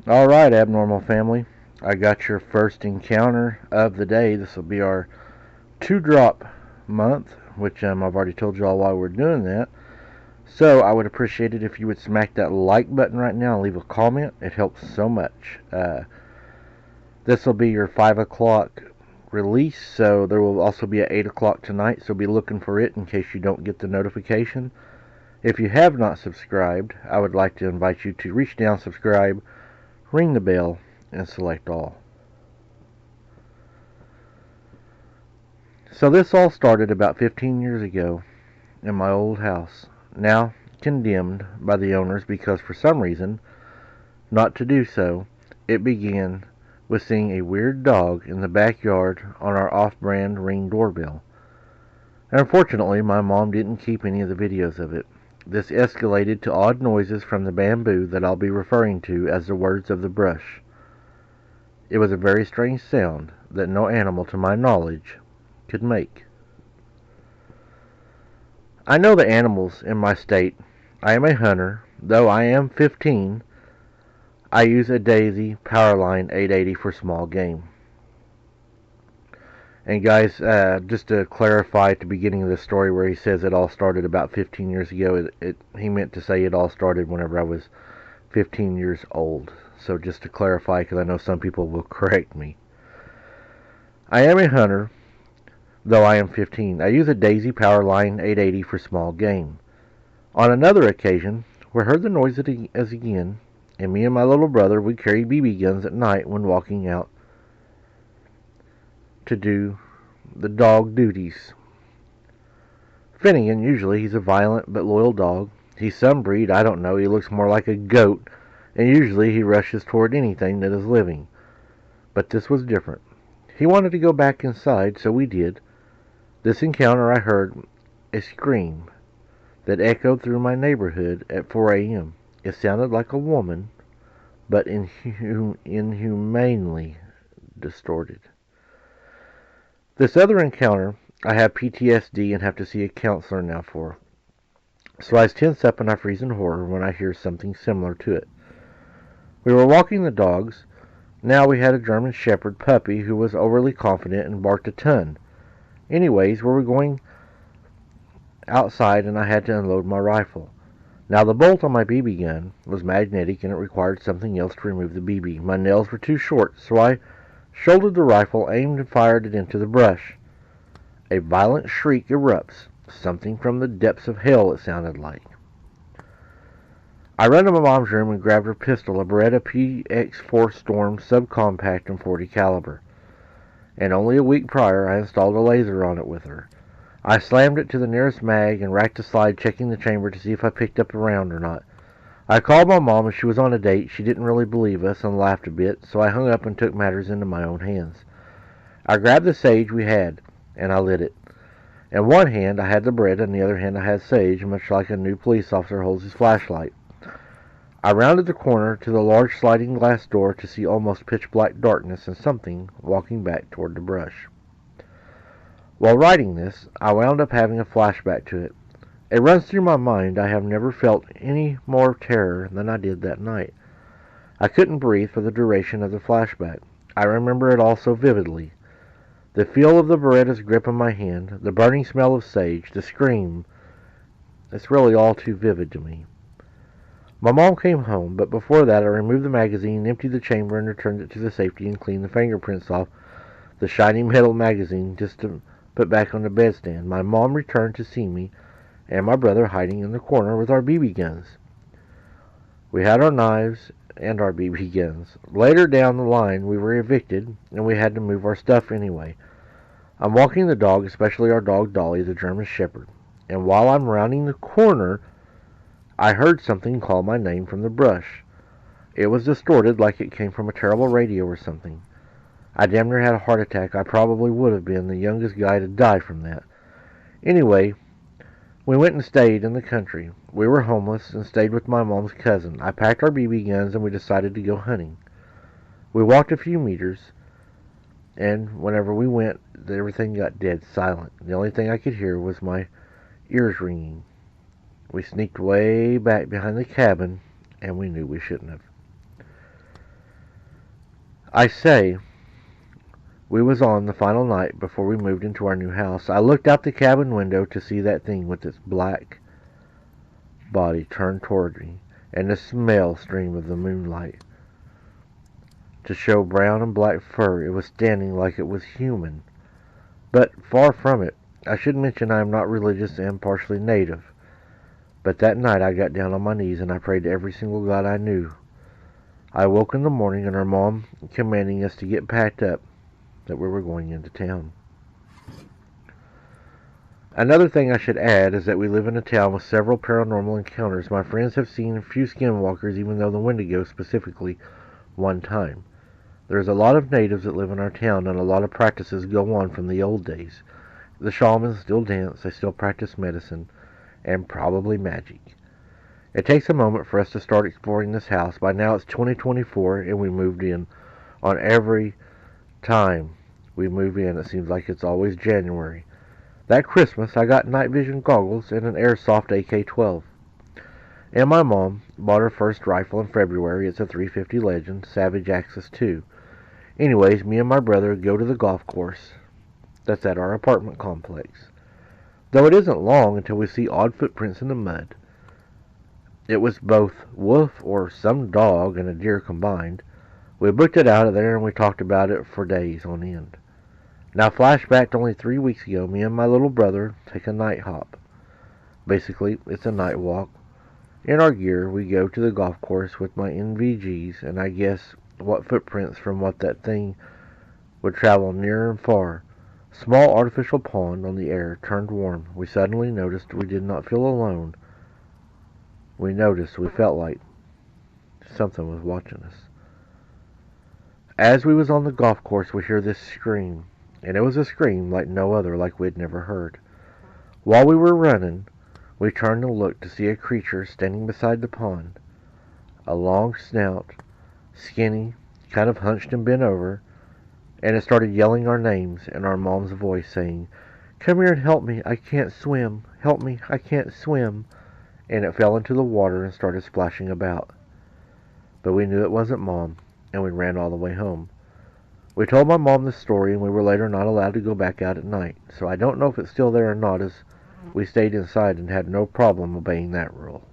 Alright, Abnormal Family. I got your first encounter of the day. This will be our 2-drop month, which I've already told you all why we're doing that. So I would appreciate it if you would smack that like button right now and leave a comment. It helps so much. This will be your 5 o'clock release, so there will also be at 8 o'clock tonight, so be looking for it in case you don't get the notification. If you have not subscribed, I would like to invite you to reach down, subscribe, ring the bell, and select all. So this all started about 15 years ago in my old house, now condemned by the owners because for some reason, not to do so, it began with seeing a weird dog in the backyard on our off-brand Ring doorbell. And unfortunately, my mom didn't keep any of the videos of it. This escalated to odd noises from the bamboo that I'll be referring to as the words of the brush. It was a very strange sound that no animal, to my knowledge, could make. I know the animals in my state. I am a hunter. Though I am 15, I use a Daisy Powerline 880 for small game. And guys, just to clarify at the beginning of the story where he says it all started about 15 years ago, he meant to say it all started whenever I was 15 years old. So just to clarify, because I know some people will correct me. I am a hunter, though I am 15. I use a Daisy Powerline 880 for small game. On another occasion, we heard the noise as again, and me and my little brother would carry BB guns at night when walking out to do the dog duties. Finnegan, usually he's a violent but loyal dog. He's some breed, I don't know, he looks more like a goat, and usually he rushes toward anything that is living. But this was different. He wanted to go back inside, so we did. This encounter I heard a scream that echoed through my neighborhood at 4 a.m. It sounded like a woman, but inhumanely distorted. This other encounter, I have PTSD and have to see a counselor now for. So I tense up and I freeze in horror when I hear something similar to it. We were walking the dogs. Now we had a German Shepherd puppy who was overly confident and barked a ton. Anyways, we were going outside and I had to unload my rifle. Now the bolt on my BB gun was magnetic and it required something else to remove the BB. My nails were too short, so I shouldered the rifle, aimed and fired it into the brush. A violent shriek erupts. Something from the depths of hell, it sounded like. I ran to my mom's room and grabbed her pistol, a Beretta PX4 Storm subcompact and .40 caliber. And only a week prior I installed a laser on it with her. I slammed it to the nearest mag and racked a slide, checking the chamber to see if I picked up a round or not. I called my mom and she was on a date. She didn't really believe us and laughed a bit, so I hung up and took matters into my own hands. I grabbed the sage we had and I lit it. In one hand I had the Beretta, in the other hand I had sage, much like a new police officer holds his flashlight. I rounded the corner to the large sliding glass door to see almost pitch-black darkness and something walking back toward the brush. While writing this, I wound up having a flashback to it. It runs through my mind I have never felt any more terror than I did that night. I couldn't breathe for the duration of the flashback. I remember it all so vividly. The feel of the Beretta's grip in my hand, the burning smell of sage, the scream. It's really all too vivid to me. My mom came home, but before that I removed the magazine, emptied the chamber, and returned it to the safety and cleaned the fingerprints off the shiny metal magazine just to put back on the bedstand. My mom returned to see me and my brother hiding in the corner with our BB guns. We had our knives and our BB guns. Later down the line we were evicted and we had to move our stuff anyway. I'm walking the dog, especially our dog Dolly, the German Shepherd, and while I'm rounding the corner I heard something call my name from the brush. It was distorted like it came from a terrible radio or something. I damn near had a heart attack. I probably would have been the youngest guy to die from that. Anyway, we went and stayed in the country. We were homeless and stayed with my mom's cousin. I packed our BB guns and we decided to go hunting. We walked a few meters, and whenever we went, everything got dead silent. The only thing I could hear was my ears ringing. We sneaked way back behind the cabin, and we knew we shouldn't have. I say, we was on the final night before we moved into our new house. I looked out the cabin window to see that thing with its black body turned toward me, and the smell stream of the moonlight. To show brown and black fur, it was standing like it was human. But far from it. I should mention I am not religious and partially native. But that night I got down on my knees and I prayed to every single God I knew. I woke in the morning and our mom commanding us to get packed up, that we were going into town. Another thing I should add is that we live in a town with several paranormal encounters. My friends have seen a few skinwalkers, even though the Wendigo specifically one time. There's a lot of natives that live in our town, and a lot of practices go on from the old days. The shamans still dance, they still practice medicine, and probably magic. It takes a moment for us to start exploring this house. By now it's 2024, and we moved in. On every time we move in, it seems like it's always January. That Christmas, I got night vision goggles and an airsoft AK-12. And my mom bought her first rifle in February. It's a .350 Legend, Savage Axis 2. Anyways, me and my brother go to the golf course that's at our apartment complex. Though it isn't long until we see odd footprints in the mud. It was both wolf or some dog and a deer combined. We booked it out of there and we talked about it for days on end. Now flashback to only 3 weeks ago, me and my little brother take a night hop. Basically, it's a night walk. In our gear, we go to the golf course with my NVGs, and I guess what footprints from what that thing would travel near and far. Small artificial pond on the air turned warm. We suddenly noticed we did not feel alone. We felt like something was watching us. As we was on the golf course, we hear this scream. And it was a scream like no other, like we'd never heard. While we were running, we turned to look to see a creature standing beside the pond. A long snout, skinny, kind of hunched and bent over, and it started yelling our names in our mom's voice, saying, "Come here and help me, I can't swim. Help me, I can't swim." And it fell into the water and started splashing about. But we knew it wasn't Mom, and we ran all the way home. We told my mom this story, and we were later not allowed to go back out at night, so I don't know if it's still there or not, as we stayed inside and had no problem obeying that rule.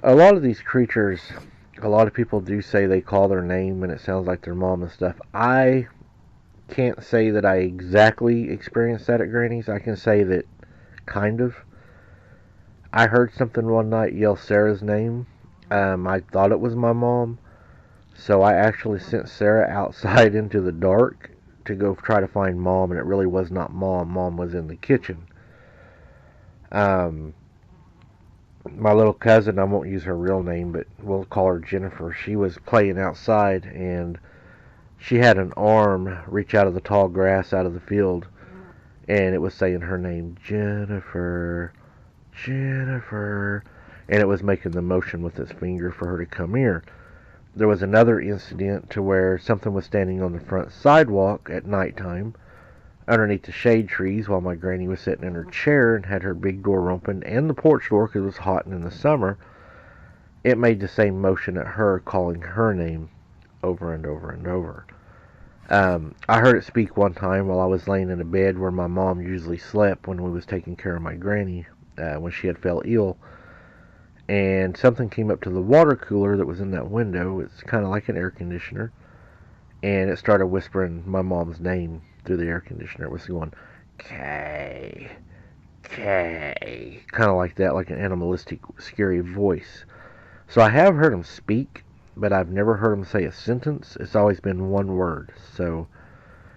A lot of these creatures, a lot of people do say they call their name and it sounds like their mom and stuff. I can't say that I exactly experienced that at Granny's. I can say that kind of. I heard something one night yell Sarah's name. I thought it was my mom. So I actually sent Sarah outside into the dark to go try to find Mom, and it really was not Mom. Mom was in the kitchen. My little cousin, I won't use her real name, but we'll call her Jennifer. She was playing outside, and she had an arm reach out of the tall grass out of the field, and it was saying her name, Jennifer, Jennifer, and it was making the motion with its finger for her to come here. There was another incident to where something was standing on the front sidewalk at nighttime underneath the shade trees while my granny was sitting in her chair and had her big door open and the porch door because it was hot and in the summer. It made the same motion at her, calling her name over and over and over. I heard it speak one time while I was laying in a bed where my mom usually slept when we was taking care of my granny when she had fell ill. And something came up to the water cooler that was in that window. It's kind of like an air conditioner. And it started whispering my mom's name through the air conditioner. It was going, Kay, Kay. Kind of like that, like an animalistic, scary voice. So I have heard him speak, but I've never heard him say a sentence. It's always been one word. So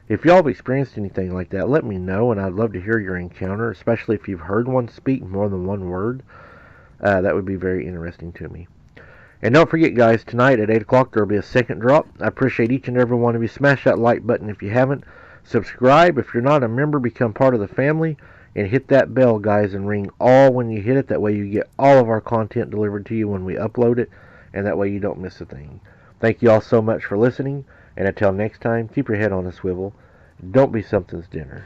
if y'all have experienced anything like that, let me know. And I'd love to hear your encounter, especially if you've heard one speak more than one word. That would be very interesting to me. And don't forget, guys, tonight at 8 o'clock there will be a second drop. I appreciate each and every one of you. Smash that like button if you haven't. Subscribe. If you're not a member, become part of the family. And hit that bell, guys, and ring all when you hit it. That way you get all of our content delivered to you when we upload it. And that way you don't miss a thing. Thank you all so much for listening. And until next time, keep your head on a swivel. Don't be something's dinner.